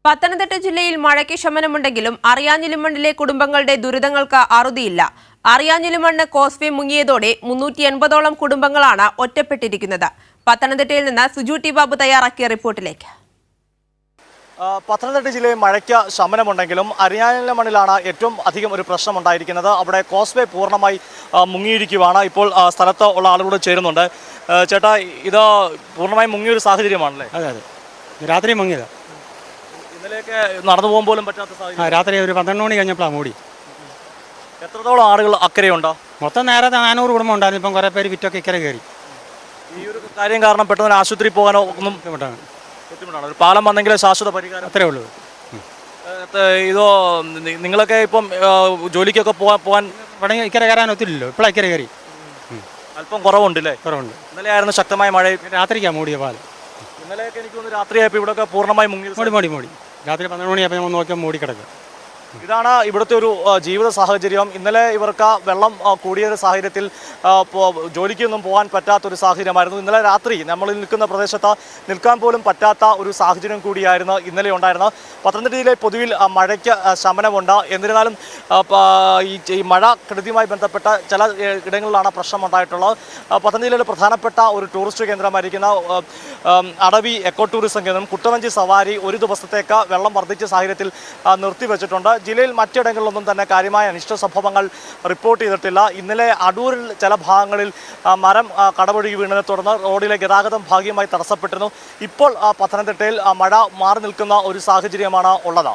പത്തനംതിട്ട ജില്ലയിൽ മഴയ്ക്ക് ശമനമുണ്ടെങ്കിലും അറിയാഞ്ഞിലിമണ്ണിലെ കുടുംബങ്ങളുടെ ദുരിതങ്ങൾക്ക് അറുതിയില്ല. അറിയാഞ്ഞിലിമണ്ണ് കോസ്വേ മുങ്ങിയതോടെ 380ഓളം കുടുംബങ്ങളാണ് ഒറ്റപ്പെട്ടിരിക്കുന്നത്. പത്തനംതിട്ടയിൽ നിന്ന് സുജു ടി ബാബു തയ്യാറാക്കിയ റിപ്പോർട്ടിലേക്ക്. പത്തനംതിട്ട ജില്ലയിൽ മഴയ്ക്ക് ശമനമുണ്ടെങ്കിലും അറിയാഞ്ഞിലിമണ്ണിലാണ് ഏറ്റവും അധികം ഒരു പ്രശ്നമുണ്ടായിരിക്കുന്നത്. അവിടെ കോസ്വേ പൂർണ്ണമായി മുങ്ങിയിരിക്കുകയാണ്. ഇപ്പോൾ സ്ഥലത്ത് ഉള്ള ആളുകളോട് ചേരുന്നുണ്ട്. ചേട്ടാ, ഇത് പൂർണ്ണമായി മുങ്ങിയൊരു സാഹചര്യമാണല്ലേ? അതെ അതെ, രാത്രി മുങ്ങിയതാണ്. ഇന്നലെയൊക്കെ നടന്നു പോകാൻ പോലും പറ്റാത്ത സാഹചര്യം. രാത്രി ഒരു 12 മണി കഴിഞ്ഞപ്പോഴാണ് മൂടി. എത്രത്തോളം ആളുകൾ അക്കരയുണ്ടോ? മൊത്തം നേരത്തെ 400 കുടുംബം ഉണ്ടായിരുന്നു. ഇപ്പം കുറേ പേര് വിറ്റൊക്കെ ഇക്കരെ കയറി. ഈ ഒരു കാര്യം കാരണം പെട്ടെന്ന് ആശുപത്രി പോകാനോ ഒന്നും ബുദ്ധിമുട്ടാണ്. ഒരു പാലം വന്നെങ്കിൽ ശാശ്വത പരിഹാരം അത്രേ ഉള്ളൂ. ഇതോ നിങ്ങളൊക്കെ ഇപ്പം ജോലിക്കൊക്കെ പോകാൻ ഇവിടെ ഇക്കരെ കയറാൻ ഒത്തില്ലല്ലോ. ഇപ്പോഴാണ് ഇക്കരെ കയറി. അല്പം കുറവുണ്ടല്ലേ? കുറവുണ്ട്. ഇന്നലെ ആയിരുന്നു ശക്തമായ മഴ. രാത്രിക്കാണ് മൂടിയ പാലം. ഇന്നലെയൊക്കെ എനിക്ക് തോന്നുന്നു രാത്രിയായപ്പോൾ ഇവിടെയൊക്കെ പൂർണ്ണമായി മൂടി. രാത്രി 12 മണിയായപ്പോൾ നമ്മൾ നോക്കിയാൽ മൂടി കിടക്കുക. ഇതാണ് ഇവിടുത്തെ ഒരു ജീവിത സാഹചര്യം. ഇന്നലെ ഇവർക്ക് വെള്ളം കൂടിയ സാഹചര്യത്തിൽ ജോലിക്കൊന്നും പോകാൻ പറ്റാത്തൊരു സാഹചര്യമായിരുന്നു. ഇന്നലെ രാത്രി നമ്മൾ നിൽക്കുന്ന പ്രദേശത്ത് നിൽക്കാൻ പോലും പറ്റാത്ത ഒരു സാഹചര്യം കൂടിയായിരുന്നു ഇന്നലെ ഉണ്ടായിരുന്നത്. പത്തനംതിട്ട ജില്ലയിൽ പൊതുവിൽ മഴയ്ക്ക് ശമനമുണ്ട്. എന്നിരുന്നാലും ഈ മഴ കെടുതിയുമായി ബന്ധപ്പെട്ട ചില ഇടങ്ങളിലാണ് പ്രശ്നമുണ്ടായിട്ടുള്ളത്. പത്തനംതിട്ട ജില്ലയിലെ പ്രധാനപ്പെട്ട ഒരു ടൂറിസ്റ്റ് കേന്ദ്രമായിരിക്കുന്ന അടവി എക്കോ ടൂറിസം കേന്ദ്രം കുട്ടവഞ്ചി സവാരി ഒരു ദിവസത്തേക്ക് വെള്ളം വർദ്ധിച്ച സാഹചര്യത്തിൽ നിർത്തിവെച്ചിട്ടുണ്ട്. ജില്ലയിൽ മറ്റിടങ്ങളിലൊന്നും തന്നെ കാര്യമായ അനിഷ്ട സംഭവങ്ങൾ റിപ്പോർട്ട് ചെയ്തിട്ടില്ല. ഇന്നലെ അടൂരിൽ ചില ഭാഗങ്ങളിൽ മരം കടപൊഴുകി വീണതിനെ തുടർന്ന് റോഡിലെ ഗതാഗതം ഭാഗികമായി തടസ്സപ്പെട്ടിരുന്നു. ഇപ്പോൾ പത്തനംതിട്ടയിൽ മഴ മാറി നിൽക്കുന്ന ഒരു സാഹചര്യമാണ് ഉള്ളത്.